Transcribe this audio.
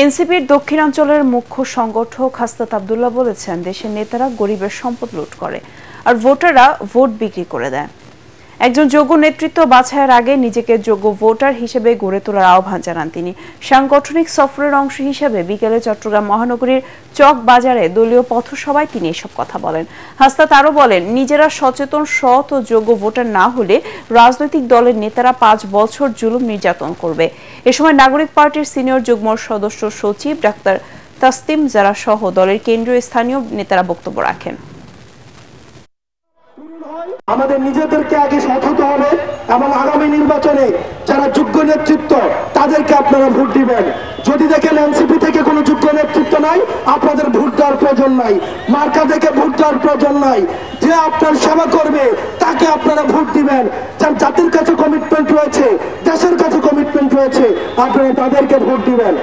এনসিপির দক্ষিণাঞ্চলের মুখ্য সংগঠক হাসনাত আব্দুল্লাহ বলেছেন, দেশের নেতারা গরিবের সম্পদ লুট করে আর ভোটাররা ভোট বিক্রি করে দেয়। একজন যোগ্য নেতৃত্ব বাছাইয়ের আগে নিজেকে যোগ্য ভোটার হিসেবে গড়ে তোলার আহ্বান জানান তিনি। সাংগঠনিক সফরের অংশ হিসেবে বিকেলে চট্টগ্রাম মহানগরীর চক বাজারে দলীয় পথসভায় তিনি এসব কথা বলেন। হাসনাত আরও বলেন, নিজেরা সচেতন, সৎ ও যোগ্য ভোটার না হলে রাজনৈতিক দলের নেতারা 5 বছর জুলুম নির্যাতন করবে। এ সময় নাগরিক পার্টির সিনিয়র যুগ্ম সদস্য সচিব ডাক্তার তাসতিম জারা সহ দলের কেন্দ্রীয় স্থানীয় নেতারা বক্তব্য রাখেন। আমাদের নিজেদেরকে আগে সৎ হতে হবে এবং আগামী নির্বাচনে যারা যোগ্য নেতৃত্ব তাদেরকে আপনারা ভোট দিবেন। যদি দেখেন এনসিপি থেকে কোনো যোগ্য নেতৃত্ব নাই, আপনাদের ভোট দেওয়ার প্রয়োজন নাই। মার্কা থেকে ভোট দেওয়ার প্রয়োজন নাই। যে আপনার সেবা করবে তাকে আপনারা ভোট দিবেন। যার জাতির কাছে কমিটমেন্ট রয়েছে, দেশের কাছে কমিটমেন্ট রয়েছে, আপনারা তাদেরকে ভোট দিবেন।